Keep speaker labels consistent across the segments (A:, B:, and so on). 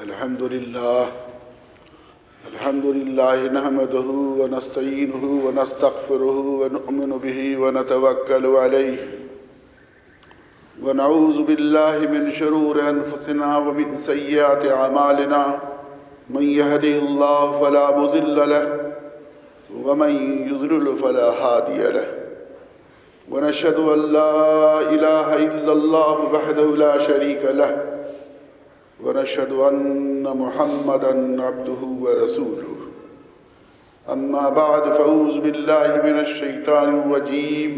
A: الحمد لله نحمده ونستعينه ونستغفره ونؤمن به ونتوكل عليه ونعوذ بالله من شرور أنفسنا ومن سيئات أعمالنا من يهده الله فلا مضل له ومن يضلل فلا هادي له ونشهد أن لا إله إلا الله وحده لا شريك له ونشهد أن محمدًا عبده ورسوله أما بعد فأعوذ بالله من الشيطان الرجيم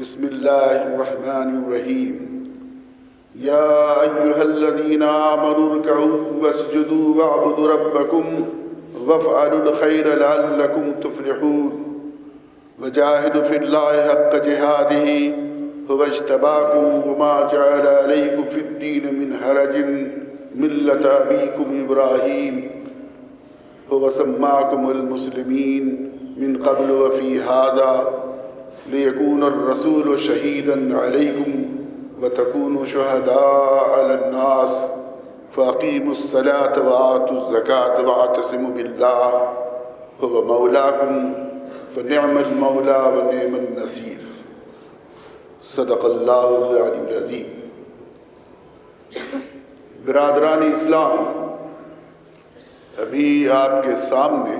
A: بسم الله الرحمن الرحيم يا أيها الذين آمنوا اركعوا واسجدوا واعبدوا ربكم وافعلوا الخير لعلكم تفلحون وجاهدوا في الله حق جهاده هو اجتباكم وما جعل عليكم في الدين من حرج ملة أبيكم إبراهيم هو سماكم المسلمين من قبل وفي هذا ليكون الرسول شهيدا عليكم وتكونوا شهداء على الناس فأقيموا الصلاة وآتوا الزكاة واعتصموا بالله هو مولاكم فنعم المولى ونعم النصير صدق اللہ العلی العظیم۔ برادران اسلام، ابھی آپ کے سامنے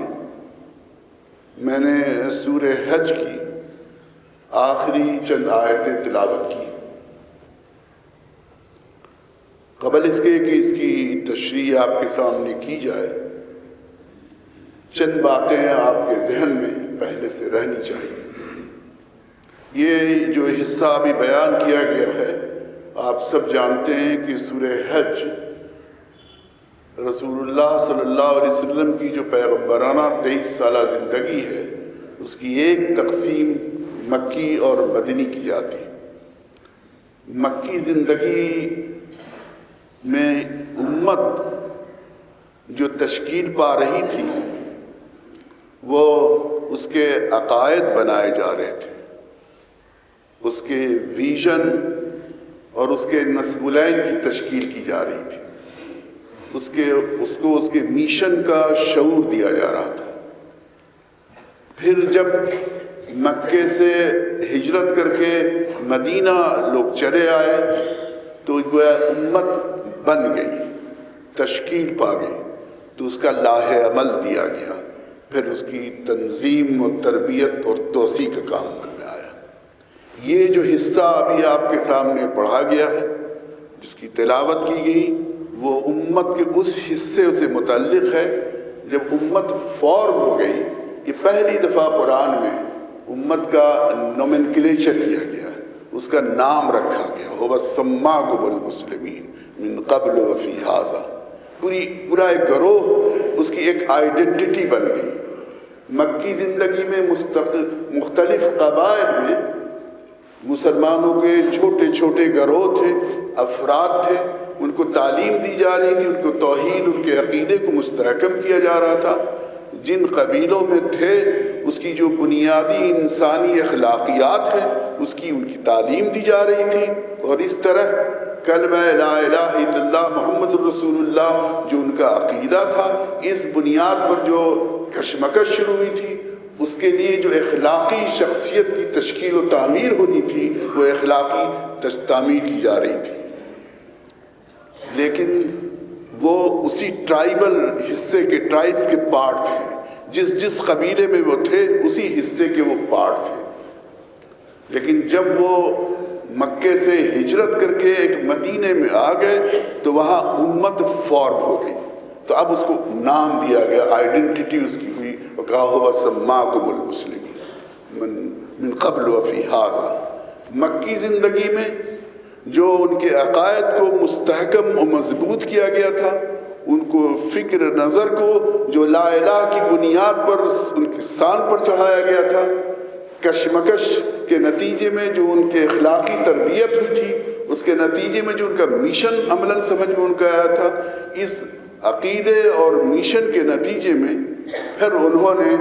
A: میں نے سورہ حج کی آخری چند آیتیں تلاوت کی۔ قبل اس کے کہ اس کی تشریح آپ کے سامنے کی جائے، چند باتیں آپ کے ذہن میں پہلے سے رہنی چاہیے۔ یہ جو حصہ ابھی بیان کیا گیا ہے، آپ سب جانتے ہیں کہ سورہ حج رسول اللہ صلی اللہ علیہ وسلم کی جو پیغمبرانہ 23 سالہ زندگی ہے، اس کی ایک تقسیم مکی اور مدنی کی جاتی۔ مکی زندگی میں امت جو تشکیل پا رہی تھی، وہ اس کے عقائد بنائے جا رہے تھے، اس کے ویژن اور اس کے نسب العین کی تشکیل کی جا رہی تھی، اس کو اس کے میشن کا شعور دیا جا رہا تھا۔ پھر جب مکے سے ہجرت کر کے مدینہ لوگ چلے آئے تو گویا امت بن گئی، تشکیل پا گئی، تو اس کا لاہ عمل دیا گیا، پھر اس کی تنظیم و تربیت اور توسیع کا کام بنا۔ یہ جو حصہ ابھی آپ کے سامنے پڑھا گیا ہے، جس کی تلاوت کی گئی، وہ امت کے اس حصے سے متعلق ہے جب امت فارم ہو گئی۔ یہ پہلی دفعہ قرآن میں امت کا نومنکلیچر کیا گیا، اس کا نام رکھا گیا، هو سماکم المسلمین من قبل وفی ھذا۔ پورا ایک گروہ، اس کی ایک آئیڈینٹی بن گئی۔ مکی زندگی میں مختلف قبائل میں مسلمانوں کے چھوٹے چھوٹے گروہ تھے، افراد تھے، ان کو تعلیم دی جا رہی تھی، ان کو توحید، ان کے عقیدے کو مستحکم کیا جا رہا تھا۔ جن قبیلوں میں تھے، اس کی جو بنیادی انسانی اخلاقیات ہیں، اس کی ان کی تعلیم دی جا رہی تھی، اور اس طرح کلمہ لا الہ الا اللہ محمد الرسول اللہ جو ان کا عقیدہ تھا، اس بنیاد پر جو کشمکش شروع ہوئی تھی، اس کے لیے جو اخلاقی شخصیت کی تشکیل و تعمیر ہونی تھی، وہ اخلاقی تعمیر کی جا رہی تھی، لیکن وہ اسی ٹرائبل حصے کے، ٹرائبس کے پارٹ تھے۔ جس قبیلے میں وہ تھے، اسی حصے کے وہ پارٹ تھے۔ لیکن جب وہ مکے سے ہجرت کر کے ایک مدینے میں آ گئے تو وہاں امت فارم ہو گئی، تو اب اس کو نام دیا گیا، آئیڈینٹی اس کی ہوئی، وَقَا هُوَ سَمَّاكُمُ الْمُسْلِمِينَ من قبل وفی ھذا۔ مکی زندگی میں جو ان کے عقائد کو مستحکم و مضبوط کیا گیا تھا، ان کو فکر نظر کو جو لا الہ کی بنیاد پر ان کی سان پر چڑھایا گیا تھا، کشمکش کے نتیجے میں جو ان کے اخلاقی تربیت ہوئی تھی، اس کے نتیجے میں جو ان کا میشن عملاً سمجھ میں ان کا آیا تھا، اس عقیدے اور میشن کے نتیجے میں پھر انہوں نے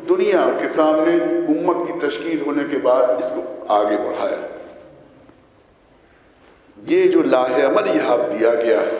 A: دنیا کے سامنے امت کی تشکیل ہونے کے بعد اس کو آگے بڑھایا۔ یہ جو لاہ عمل یہاں دیا گیا ہے،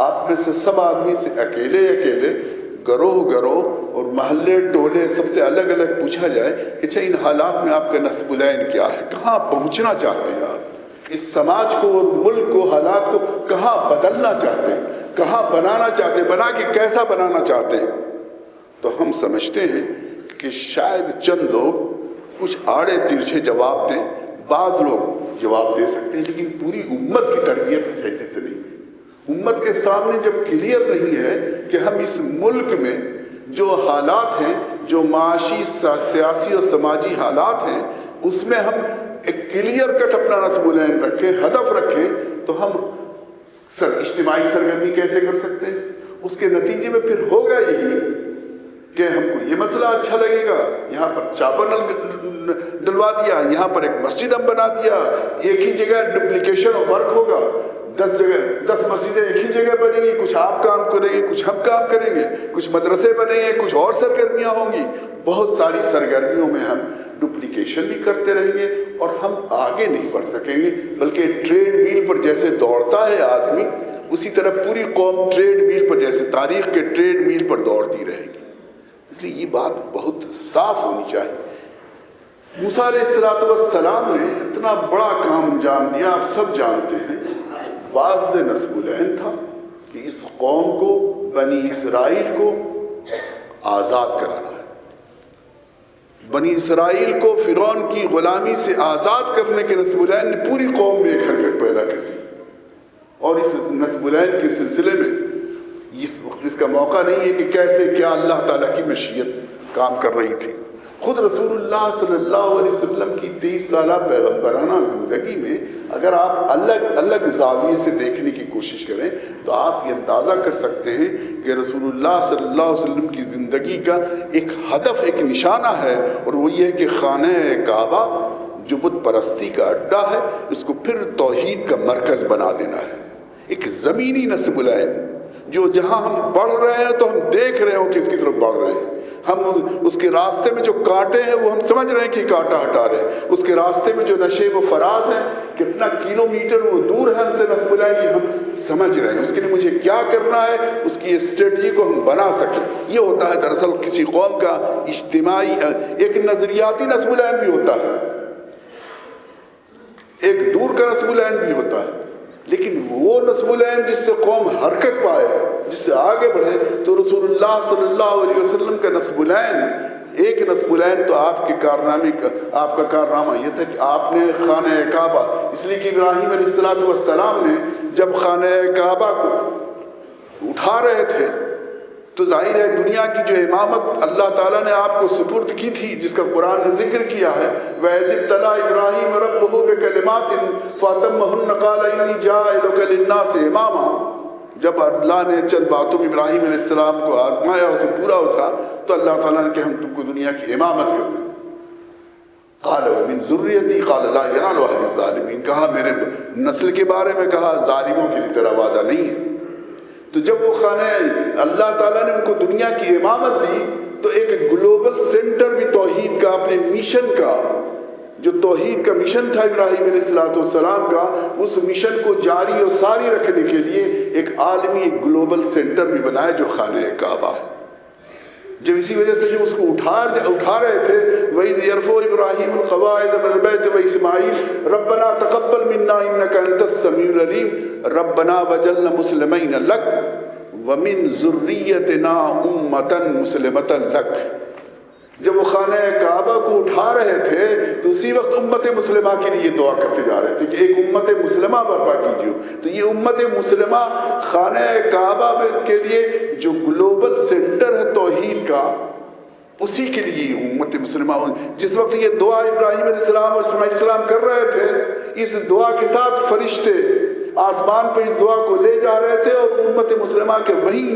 A: آپ میں سے سب آدمی سے اکیلے اکیلے، گروہ گروہ اور محلے ٹولے سب سے الگ الگ پوچھا جائے کہ اچھا ان حالات میں آپ کا نصب العین کیا ہے، کہاں پہنچنا چاہتے ہیں آپ، اس سماج کو اور ملک کو، حالات کو کہاں بدلنا چاہتے ہیں، کہاں بنانا چاہتے ہیں، بنا کے کیسا بنانا چاہتے ہیں. تو ہم سمجھتے ہیں کہ شاید چند لوگ کچھ آڑے ترچھے جواب دیں، بعض لوگ جواب دے سکتے ہیں، لیکن پوری امت کی تربیت اس حیثیت سے نہیں ہے. امت کے سامنے جب کلیئر نہیں ہے کہ ہم اس ملک میں جو حالات ہیں، جو معاشی سیاسی اور سماجی حالات ہیں، اس میں ہم ایک کلیئر کٹ اپنا نصب العین رکھیں، ہدف رکھیں، تو ہم اجتماعی سرگرمی کیسے کر سکتے ہیں؟ اس کے نتیجے میں پھر ہوگا یہی کہ ہم کو یہ مسئلہ اچھا لگے گا، یہاں پر چاپا نل ڈلوا دیا، یہاں پر ایک مسجد ہم بنا دیا، ایک ہی جگہ ڈپلیکیشن ورک ہوگا، 10 مسجدیں ایک ہی جگہ بنیں گی، کچھ آپ کام کریں گے، کچھ ہم کام کریں گے، کچھ مدرسے بنیں گے، کچھ اور سرگرمیاں ہوں گی. بہت ساری سرگرمیوں میں ہم ڈپلیکیشن بھی کرتے رہیں گے اور ہم آگے نہیں بڑھ سکیں گے، بلکہ ٹریڈ میل پر جیسے دوڑتا ہے آدمی، اسی طرح پوری قوم ٹریڈ میل پر، جیسے تاریخ کے ٹریڈ میل پر دوڑتی رہے گی. اس لیے یہ بات بہت صاف ہونی چاہیے. موسیٰ علیہ السلام نے اتنا بڑا کام انجام دیا، آپ سب جانتے ہیں. واضح نصب العین تھا کہ اس قوم کو، بنی اسرائیل کو آزاد کرانا ہے. بنی اسرائیل کو فرعون کی غلامی سے آزاد کرنے کے نصب العین نے پوری قوم میں ایک حرکت پیدا کر دی. اور اس نصب العین کے سلسلے میں اس وقت اس کا موقع نہیں ہے کہ کیسے کیا اللہ تعالیٰ کی مشیت کام کر رہی تھی. خود رسول اللہ صلی اللہ علیہ وسلم کی 23 سالہ پیغمبرانہ زندگی میں اگر آپ الگ الگ زاویے سے دیکھنے کی کوشش کریں تو آپ یہ اندازہ کر سکتے ہیں کہ رسول اللہ صلی اللہ علیہ وسلم کی زندگی کا ایک ہدف، ایک نشانہ ہے، اور وہ یہ ہے کہ خانہ کعبہ جو بت پرستی کا اڈا ہے، اس کو پھر توحید کا مرکز بنا دینا ہے. ایک زمینی نصب العین جو جہاں ہم بڑھ رہے ہیں تو ہم دیکھ رہے ہوں کہ اس کی طرف بڑھ رہے ہیں. ہم اس کے راستے میں جو کانٹے ہیں وہ ہم سمجھ رہے ہیں کہ کانٹا ہٹا رہے ہیں. اس کے راستے میں جو نشیب و فراز ہیں، کتنا کلومیٹر وہ دور ہے ہم سے نصب العین، یہ ہم سمجھ رہے ہیں. اس کے لیے مجھے کیا کرنا ہے، اس کی اسٹریٹجی کو ہم بنا سکیں. یہ ہوتا ہے دراصل کسی قوم کا اجتماعی، ایک نظریاتی نصب العین بھی ہوتا ہے، ایک دور کا نصب العین بھی ہوتا ہے. لیکن وہ نصب العین جس سے قوم حرکت پائے، جس سے آگے بڑھے، تو رسول اللہ صلی اللہ علیہ وسلم کا نصب العین، ایک نصب العین تو آپ کے کارنامے کا، آپ کا کارنامہ یہ تھا کہ آپ نے خانہ کعبہ، اس لیے کہ ابراہیم علیہ السلام نے جب خانہ کعبہ کو اٹھا رہے تھے تو ظاہر ہے دنیا کی جو امامت اللہ تعالیٰ نے آپ کو سپرد کی تھی، جس کا قرآن نے ذکر کیا ہے، وَإِذِ ابْتَلَىٰ إِبْرَاهِيمَ رَبُّهُ بِكَلِمَاتٍ فَأَتَمَّهُنَّ قَالَ إِنِّي جَاعِلُكَ لِلنَّاسِ إِمَامًا. جب اللہ نے چند باتوں میں ابراہیم علیہ السلام کو آزمایا، اسے پورا ہوتا، تو اللہ تعالیٰ نے کہ ہم تم کو دنیا کی امامت کر دیں. قَالَ وَمِن ذُرِّيَّتِي قَالَ لَا يَنَالُ عَهْدِ الظَّالِمِينَ. کہا میرے نسل کے بارے میں، کہا ظالموں کے لیے تیرا وعدہ نہیں ہے. تو جب وہ خانہ اللہ تعالیٰ نے ان کو دنیا کی امامت دی تو ایک گلوبل سینٹر بھی توحید کا، اپنے مشن کا، جو توحید کا مشن تھا ابراہیم علیہ السلام کا، اس مشن کو جاری و ساری رکھنے کے لیے ایک عالمی، ایک گلوبل سینٹر بھی بنایا جو خانہ کعبہ ہے. جب اسی وجہ سے جب اس کو اٹھا رہے تھے، وَإِذْ يَرْفَعُ إِبْرَاهِيمُ الْقَوَاعِدَ مِنَ الْبَيْتِ وَإِسْمَاعِيلُ رَبَّنَا تَقَبَّلْ مِنَّا إِنَّكَ أَنْتَ السَّمِيعُ الْعَلِيمُ رَبَّنَا وَاجْعَلْنَا مُسْلِمَيْنَ لَكَ وَمِنْ ذُرِّيَّتِنَا أُمَّةً مُسْلِمَةً لَكَ. جب وہ خانہ کعبہ کو اٹھا رہے تھے تو اسی وقت امت مسلمہ کے لیے دعا کرتے جا رہے تھے کہ ایک امت مسلمہ برپا کیجیے. تو یہ امت مسلمہ خانہ کعبہ کے لیے جو گلوبل سینٹر ہے توحید کا، اسی کے لیے امت مسلمہ. جس وقت یہ دعا ابراہیم علیہ السلام اور اسماعیل علیہ السلام کر رہے تھے، اس دعا کے ساتھ فرشتے آسمان پہ اس دعا کو لے جا رہے تھے، اور امت مسلمہ کے وہیں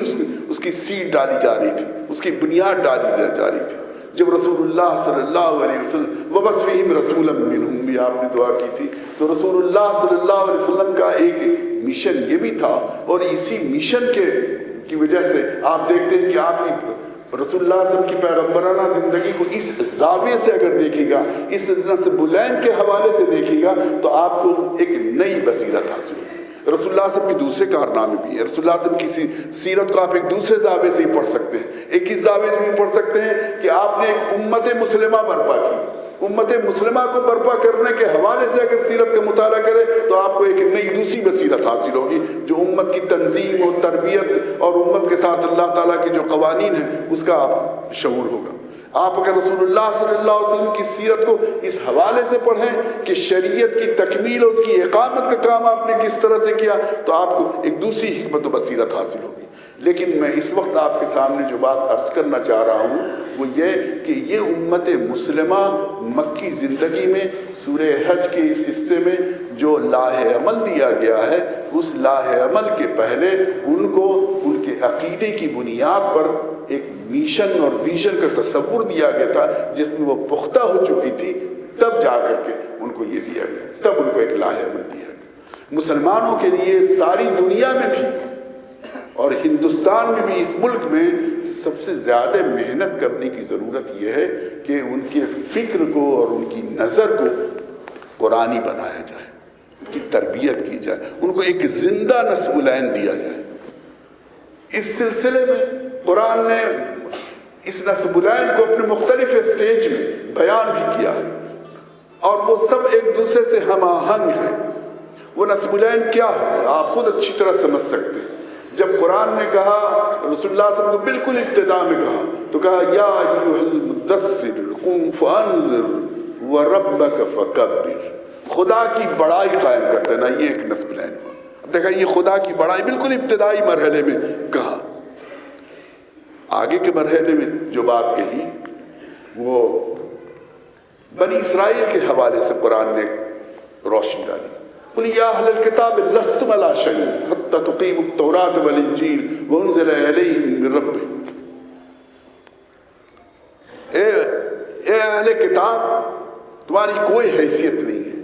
A: اس کی سیڈ ڈالی جا رہی تھی، اس کی بنیاد ڈالی جا رہی تھی. جب رسول اللہ صلی اللہ علیہ وسلم وَبَعَثْنَا رَسُولًا مِّنْهُمْ بھی آپ نے دعا کی تھی، تو رسول اللہ صلی اللہ علیہ وسلم کا ایک مشن یہ بھی تھا. اور اسی مشن کی وجہ سے آپ دیکھتے ہیں کہ آپ کی رسول اللہ صلی اللہ علیہ وسلم کی پیغمبرانہ زندگی کو اس زاویے سے اگر دیکھے گا، اس نصب العین کے حوالے سے دیکھے گا، تو آپ کو ایک نئی بصیرت حاصل ہوگی. رسول اللہ صلی اللہ علیہ وسلم کے دوسرے کارنامے بھی ہیں. رسول اللہ صلی اللہ علیہ وسلم کی سیرت کو آپ ایک دوسرے زاویے سے ہی پڑھ سکتے ہیں. ایک اس زاویے سے بھی پڑھ سکتے ہیں کہ آپ نے ایک امت مسلمہ برپا کی. امت مسلمہ کو برپا کرنے کے حوالے سے اگر سیرت کا مطالعہ کرے تو آپ کو ایک نئی دوسری بصیرت حاصل ہوگی جو امت کی تنظیم اور تربیت اور امت کے ساتھ اللہ تعالیٰ کے جو قوانین ہیں اس کا آپ شعور ہوگا. آپ اگر رسول اللہ صلی اللہ علیہ وسلم کی سیرت کو اس حوالے سے پڑھیں کہ شریعت کی تکمیل اور اس کی اقامت کا کام آپ نے کس طرح سے کیا تو آپ کو ایک دوسری حکمت و بصیرت حاصل ہوگی. لیکن میں اس وقت آپ کے سامنے جو بات عرض کرنا چاہ رہا ہوں وہ یہ کہ یہ امت مسلمہ مکی زندگی میں سورہ حج کے اس حصے میں جو لاہ عمل دیا گیا ہے اس لاہ عمل کے پہلے ان کو ان کے عقیدے کی بنیاد پر ایک میشن اور ویژن کا تصور دیا گیا تھا جس میں وہ پختہ ہو چکی تھی. تب جا کر کے ان کو یہ دیا گیا, تب ان کو ایک لاہ عمل دیا گیا. مسلمانوں کے لیے ساری دنیا میں بھی اور ہندوستان میں بھی اس ملک میں سب سے زیادہ محنت کرنے کی ضرورت یہ ہے کہ ان کے فکر کو اور ان کی نظر کو قرآنی بنایا جائے, ان کی تربیت کی جائے, ان کو ایک زندہ نسب العین دیا جائے. اس سلسلے میں قرآن نے اس نسب العین کو اپنے مختلف اسٹیج میں بیان بھی کیا اور وہ سب ایک دوسرے سے ہم آہنگ ہیں. وہ نسب العین کیا ہے آپ خود اچھی طرح سمجھ سکتے ہیں. جب قرآن نے کہا رسول اللہ صلی اللہ علیہ وسلم کو بالکل ابتدا میں کہا تو کہا یا ایھا المدثر قم فانذر وربک فکبر. خدا کی بڑائی قائم کرتے نا, یہ ایک نسب العین ہوا. اب دیکھا یہ خدا کی بڑائی بالکل ابتدائی مرحلے میں کہا. آگے کے مرحلے میں جو بات کہی وہ بنی اسرائیل کے حوالے سے قرآن نے روشنی ڈالی. قل یا اہل الکتاب لستم علی شیء حتی تقیموا التوراۃ والانجیل وانزل الیہم من ربکم. اے اہل کتاب تمہاری کوئی حیثیت نہیں ہے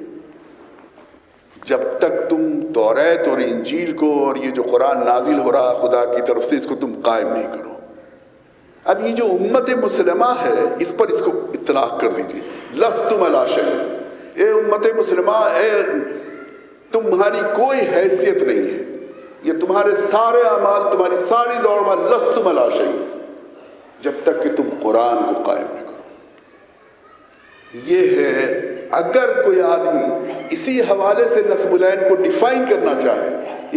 A: جب تک تم توریت اور انجیل کو اور یہ جو قرآن نازل ہو رہا خدا کی طرف سے اس کو تم قائم نہیں کرو. اب یہ جو امت مسلمہ ہے اس پر اس کو اطلاق کر دیجیے. لستم علی شیء, اے امت مسلمہ, اے تمہاری کوئی حیثیت نہیں ہے, یہ تمہارے سارے اعمال تمہاری ساری دوڑ میں لستم علی شیء جب تک کہ تم قرآن کو قائم نہ کرو. یہ ہے اگر کوئی آدمی اسی حوالے سے نسب العین کو ڈیفائن کرنا چاہے,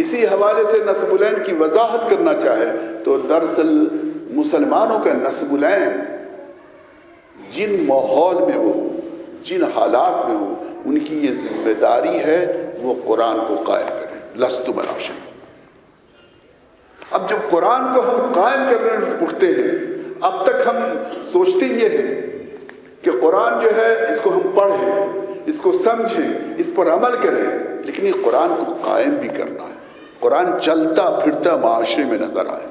A: اسی حوالے سے نسب العین کی وضاحت کرنا چاہے تو دراصل مسلمانوں کا نسب العین جن ماحول میں وہ ہوں, جن حالات میں ہوں, ان کی یہ ذمہ داری ہے وہ قرآن کو قائم کریں. لستم علی شیء. اب جب قرآن کو ہم قائم کرنے اٹھتے ہیں اب تک ہم سوچتے یہ ہیں کہ قرآن جو ہے اس کو ہم پڑھیں, اس کو سمجھیں, اس پر عمل کریں, لیکن یہ قرآن کو قائم بھی کرنا ہے. قرآن چلتا پھرتا معاشرے میں نظر آئے.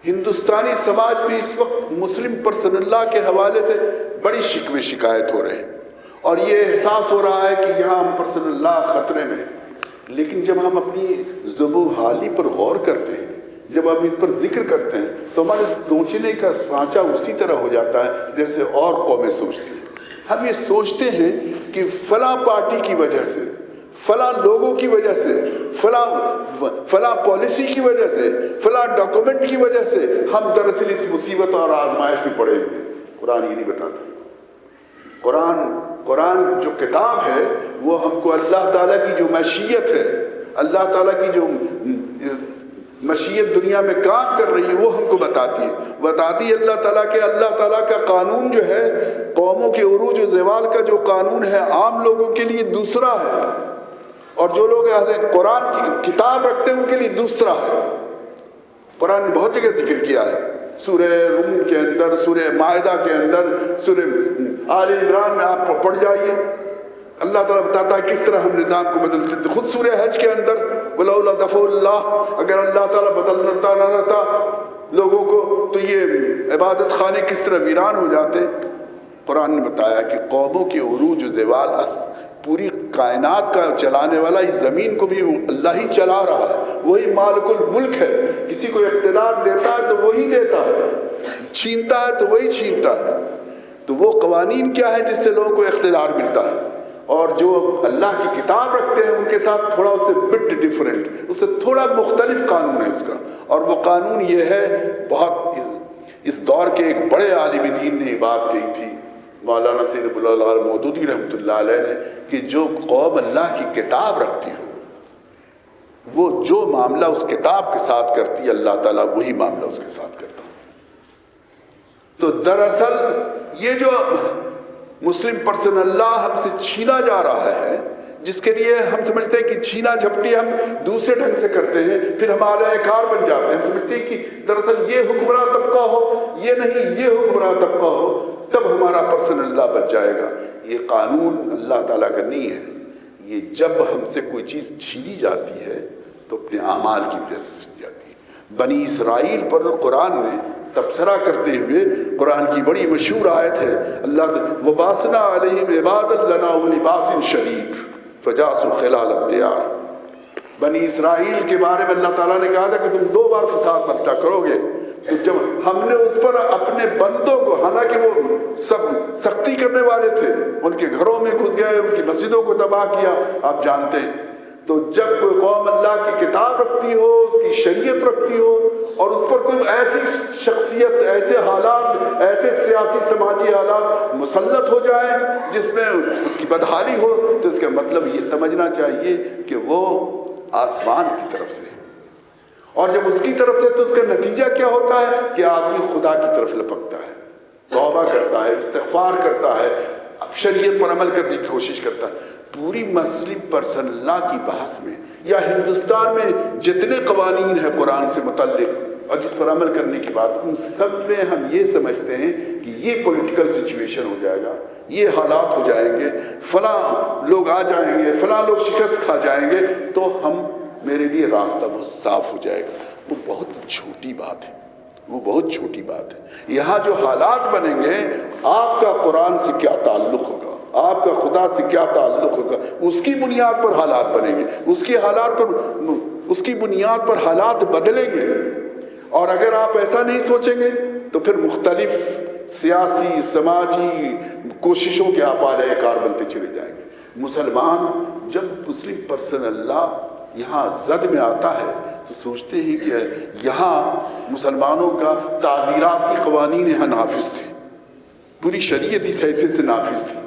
A: ہندوستانی سماج میں اس وقت مسلم پرسنل لا کے حوالے سے بڑی شکوے شکایت ہو رہے ہیں اور یہ احساس ہو رہا ہے کہ یہاں ہم پرسنل لا خطرے میں. لیکن جب ہم اپنی ذبح و حالی پر غور کرتے ہیں, جب ہم اس پر ذکر کرتے ہیں تو ہمارے سوچنے کا سانچہ اسی طرح ہو جاتا ہے جیسے اور قومیں سوچتی ہیں. ہم یہ سوچتے ہیں کہ فلاں پارٹی کی وجہ سے, فلاں لوگوں کی وجہ سے, فلاں پالیسی کی وجہ سے, فلاں ڈاکومنٹ کی وجہ سے ہم دراصل اس مصیبت اور آزمائش میں پڑے ہوئے. قرآن یہ نہیں بتاتا. قرآن جو کتاب ہے وہ ہم کو اللہ تعالیٰ کی جو مشیت ہے, اللہ تعالیٰ کی جو مشیت دنیا میں کام کر رہی ہے وہ ہم کو بتاتی ہے اللہ تعالیٰ کے. اللہ تعالیٰ کا قانون جو ہے قوموں کے عروج و زوال کا جو قانون ہے عام لوگوں کے لیے دوسرا ہے اور جو لوگ قرآن کی کتاب رکھتے ہیں ان کے لیے دوسرا ہے. قرآن نے بہت جگہ ذکر کیا ہے, سورہ روم کے اندر, سورہ مائدہ کے اندر, سورہ آل عمران میں آپ پڑھ جائیے. اللہ تعالیٰ بتاتا ہے کس طرح ہم نظام کو بدلتے تھے. خود سورہ حج کے اندر ولولا دفع اللہ, اگر اللہ تعالیٰ بدلتا نہ رہتا لوگوں کو تو یہ عبادت خانے کس طرح ویران ہو جاتے. قرآن نے بتایا کہ قوموں کے عروج و زوال پوری کائنات کا چلانے والا اس زمین کو بھی اللہ ہی چلا رہا ہے, وہی مالک الملک ہے. کسی کو اقتدار دیتا ہے تو وہی دیتا ہے, چھینتا ہے تو وہی چھینتا ہے. تو وہ قوانین کیا ہے جس سے لوگوں کو اقتدار ملتا ہے؟ اور جو اللہ کی کتاب رکھتے ہیں ان کے ساتھ تھوڑا اس سے بٹ ڈفرینٹ، اس سے تھوڑا مختلف قانون ہے اس کا، اور وہ قانون یہ ہے، بہت اس دور کے ایک بڑے عالم دین نے یہ بات کہی تھی، مولانا سید ابو العلا مودودی رحمۃ اللہ علیہ نے، کہ جو قوم اللہ کی کتاب رکھتی ہو وہ جو معاملہ اس کتاب کے ساتھ کرتی ہے اللہ تعالیٰ وہی معاملہ اس کے ساتھ کرتا ہے۔ تو دراصل یہ جو مسلم پرسن اللہ ہم سے چھینا جا رہا ہے، جس کے لیے ہم سمجھتے ہیں کہ چھینا جھپٹی ہم دوسرے ڈھنگ سے کرتے ہیں، پھر ہم اعلی کار بن جاتے ہیں، ہم سمجھتے ہیں کہ دراصل یہ حکمراں طبقہ ہو، یہ نہیں یہ حکمراں طبقہ ہو، تب ہمارا پرسن اللہ بچ جائے گا۔ یہ قانون اللہ تعالیٰ کا نہیں ہے، یہ جب ہم سے کوئی چیز چھینی جاتی ہے تو اپنے اعمال کی وجہ سے چھینی جاتی ہے۔ بنی اسرائیل پر قرآن نے تبصرہ کرتے ہوئے، قرآن کی بڑی مشہور آیت ہے، اللہ وَبَعَثْنَا عَلَيْهِمْ عِبَادًا لَنَا أُولِي بَأْسٍ شَدِيدٍ فَجَاسُوا خِلَالَ الدِّيَارِ۔ بنی اسرائیل کے بارے میں اللہ تعالیٰ نے کہا تھا کہ تم 2 بار فساد برپا کرو گے، تو جب ہم نے اس پر اپنے بندوں کو، حالانکہ وہ سب سختی کرنے والے تھے، ان کے گھروں میں گھس گئے، ان کی مسجدوں کو تباہ کیا، آپ جانتے ہیں، تو جب کوئی قوم اللہ کی کتاب رکھتی ہو، اس کی شریعت رکھتی ہو، اور اس پر کوئی ایسی شخصیت، ایسے حالات، ایسے سیاسی سماجی حالات مسلط ہو جائیں جس میں اس کی بدحالی ہو، تو اس کا مطلب یہ سمجھنا چاہیے کہ وہ آسمان کی طرف سے، اور جب اس کی طرف سے تو اس کا نتیجہ کیا ہوتا ہے کہ آدمی خدا کی طرف لپکتا ہے، توبہ کرتا ہے، استغفار کرتا ہے، شریعت پر عمل کرنے کی کوشش کرتا ہے۔ پوری مسلم پرسن اللہ کی بحث میں یا ہندوستان میں جتنے قوانین ہیں قرآن سے متعلق اور جس پر عمل کرنے کی بات، ان سب میں ہم یہ سمجھتے ہیں کہ یہ پولیٹیکل سچویشن ہو جائے گا، یہ حالات ہو جائیں گے، فلاں لوگ آ جائیں گے، فلاں لوگ شکست کھا جائیں گے، تو میرے لیے راستہ بہت صاف ہو جائے گا۔ وہ بہت چھوٹی بات ہے، وہ بہت چھوٹی بات ہے۔ یہاں جو حالات بنیں گے، آپ کا قرآن سے کیا تعلق ہوگا، آپ کا خدا سے کیا تعلق ہوگا، اس کی بنیاد پر حالات بنیں گے، اس کی بنیاد پر حالات بدلیں گے۔ اور اگر آپ ایسا نہیں سوچیں گے تو پھر مختلف سیاسی سماجی کوششوں کے آپ اعلی کار بنتے چلے جائیں گے۔ مسلمان جب مسلم پرسن اللہ یہاں زد میں آتا ہے تو سوچتے ہیں کہ یہاں مسلمانوں کا تعزیراتی قوانین یہاں نافذ تھے، پوری شریعت اس حیثیت سے نافذ تھی،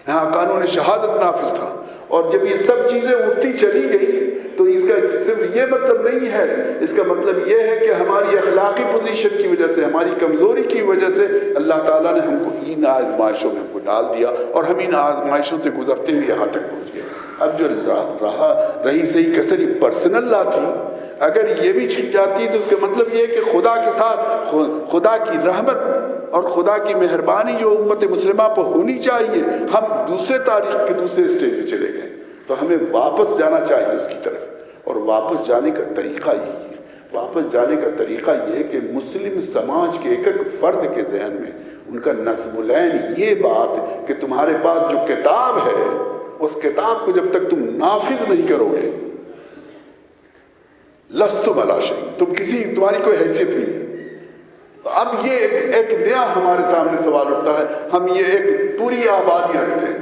A: یہاں قانون شہادت نافذ تھا، اور جب یہ سب چیزیں اٹھتی چلی گئی تو اس کا صرف یہ مطلب نہیں ہے، اس کا مطلب یہ ہے کہ ہماری اخلاقی پوزیشن کی وجہ سے، ہماری کمزوری کی وجہ سے اللہ تعالیٰ نے ہم کو ان آزمائشوں میں ہم کو ڈال دیا، اور ہم ان آزمائشوں سے گزرتے ہوئے یہاں تک پہنچ گئے۔ اب جو رہی صحیح کسری پرسنل لا تھی، اگر یہ بھی چھٹ جاتی تو اس کا مطلب یہ ہے کہ خدا کے ساتھ خدا کی رحمت اور خدا کی مہربانی جو امت مسلمہ پر ہونی چاہیے، ہم دوسرے تاریخ کے دوسرے سٹیج میں چلے گئے، تو ہمیں واپس جانا چاہیے اس کی طرف۔ اور واپس جانے کا طریقہ یہی ہے، واپس جانے کا طریقہ یہ ہے کہ مسلم سماج کے ایک ایک فرد کے ذہن میں ان کا نصب العین یہ بات کہ تمہارے پاس جو کتاب ہے، اس کتاب کو جب تک تم نافذ نہیں کرو گے، لستم علی شیء، تمہاری کوئی حیثیت نہیں ہے۔ اب یہ ایک نیا ہمارے سامنے سوال اٹھتا ہے، ہم یہ ایک پوری آبادی رکھتے ہیں،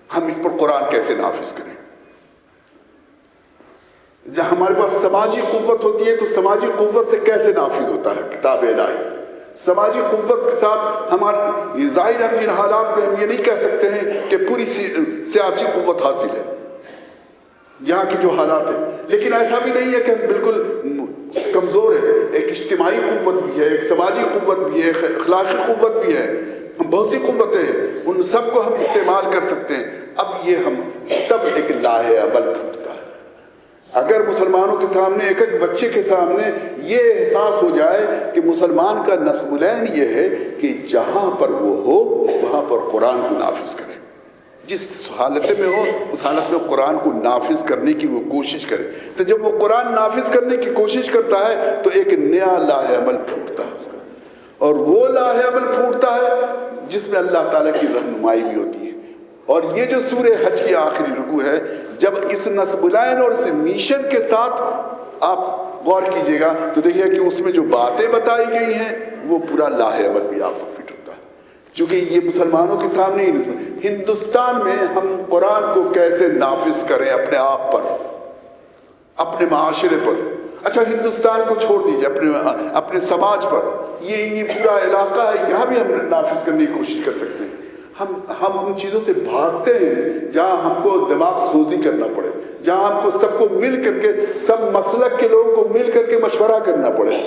A: ہم اس پر قرآن کیسے نافذ کریں؟ جب ہمارے پاس سماجی قوت ہوتی ہے تو سماجی قوت سے کیسے نافذ ہوتا ہے کتاب الہی؟ سماجی قوت کے ساتھ ہماری ظاہر، ہم جن حالات میں ہم یہ نہیں کہہ سکتے ہیں کہ پوری سیاسی قوت حاصل ہے یہاں کی جو حالات ہیں، لیکن ایسا بھی نہیں ہے کہ ہم بالکل کمزور ہیں، ایک اجتماعی قوت بھی ہے، ایک سماجی قوت بھی ہے، ایک اخلاقی قوت بھی ہے، ہم بہت سی قوتیں ہیں، ان سب کو ہم استعمال کر سکتے ہیں۔ اب یہ ہم تب ایک لاہ عمل پھوٹتا ہے اگر مسلمانوں کے سامنے، ایک ایک بچے کے سامنے یہ احساس ہو جائے کہ مسلمان کا نصب العین یہ ہے کہ جہاں پر وہ ہو وہاں پر قرآن کو نافذ کرے، جس حالت میں ہو اس حالت میں قرآن کو نافذ کرنے کی وہ کوشش کرے۔ تو جب وہ قرآن نافذ کرنے کی کوشش کرتا ہے تو ایک نیا لاہ عمل پھوٹتا ہے اس کا، اور وہ لاہ عمل پھوٹتا ہے جس میں اللہ تعالیٰ کی رہنمائی بھی ہوتی ہے۔ اور یہ جو سورہ حج کی آخری رکوع ہے، جب اس نصب العین اور اس مشن کے ساتھ آپ غور کیجئے گا تو دیکھیے کہ اس میں جو باتیں بتائی گئی ہیں وہ پورا لاہ عمل بھی آپ کو فٹ ہوتا ہے، چونکہ یہ مسلمانوں کے سامنے ہی ہندوستان میں ہم قرآن کو کیسے نافذ کریں اپنے آپ پر، اپنے معاشرے پر. اچھا ہندوستان کو چھوڑ دیجیے، اپنے سماج پر، یہ پورا علاقہ ہے، یہاں بھی ہم نافذ کرنے کی کوشش کر سکتے ہیں. ہم ان چیزوں سے بھاگتے ہیں جہاں ہم کو دماغ سوزی کرنا پڑے، جہاں ہم کو سب کو مل کر کے، سب مسلک کے لوگوں کو مل کر کے مشورہ کرنا پڑے،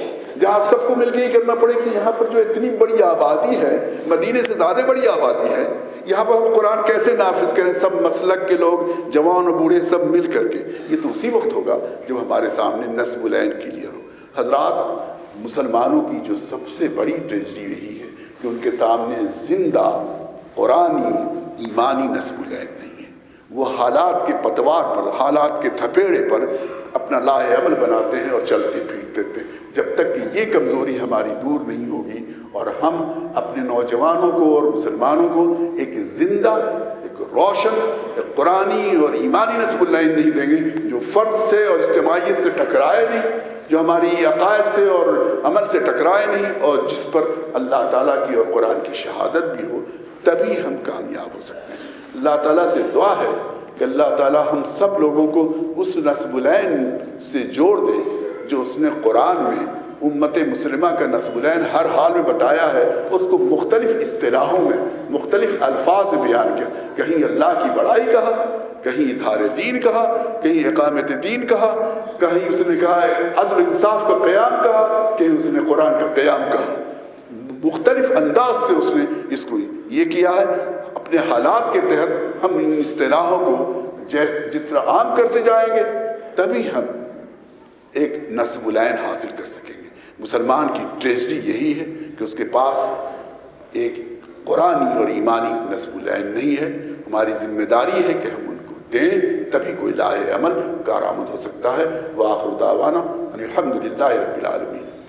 A: جہاں سب کو مل کے یہ کرنا پڑے کہ یہاں پر جو اتنی بڑی آبادی ہے، مدینے سے زیادہ بڑی آبادی ہے، یہاں پر ہم قرآن کیسے نافذ کریں، سب مسلک کے لوگ، جوان و بوڑھے سب مل کر کے. یہ تو اسی وقت ہوگا جب ہمارے سامنے نصب العین کلیئر ہو. حضرات، مسلمانوں کی جو سب سے بڑی ٹریجڈی رہی ہے کہ ان کے سامنے زندہ قرآنی ایمانی نصب العین نہیں ہے. وہ حالات کے پتوار پر، حالات کے تھپیڑے پر اپنا لاہ عمل بناتے ہیں اور چلتے پھرتے تھے. جب تک کہ یہ کمزوری ہماری دور نہیں ہوگی اور ہم اپنے نوجوانوں کو اور مسلمانوں کو ایک زندہ، ایک روشن، ایک قرآنی اور ایمانی نصب العین نہیں دیں گے، جو فرد سے اور اجتماعیت سے ٹکرائے نہیں، جو ہماری عقائد سے اور عمل سے ٹکرائے نہیں، اور جس پر اللہ تعالیٰ کی اور قرآن کی شہادت بھی ہو، تبھی ہم کامیاب ہو سکتے ہیں. اللہ تعالیٰ سے دعا ہے کہ اللہ تعالیٰ ہم سب لوگوں کو اس نصب العین سے جوڑ دے جو اس نے قرآن میں امت مسلمہ کا نصب العین ہر حال میں بتایا ہے. اس کو مختلف اصطلاحوں میں، مختلف الفاظ میں بیان کیا. کہیں اللہ کی بڑائی کہا، کہیں اظہار دین کہا، کہیں اقامت دین کہا، کہیں اس نے کہا عدل انصاف کا قیام کہا، کہیں اس نے قرآن کا قیام کہا. مختلف انداز سے اس نے اس کو یہ کیا ہے. اپنے حالات کے تحت ہم ان اصطلاحوں کو جتنا عام کرتے جائیں گے تبھی ہم ایک نصب العین حاصل کر سکیں گے. مسلمان کی ٹریجڈی یہی ہے کہ اس کے پاس ایک قرآنی اور ایمانی نصب العین نہیں ہے. ہماری ذمہ داری ہے کہ ہم ان کو دیں، تبھی کوئی لاہ عمل کارآمد ہو سکتا ہے. وآخر دعوانا ان الحمد للہ رب العالمین.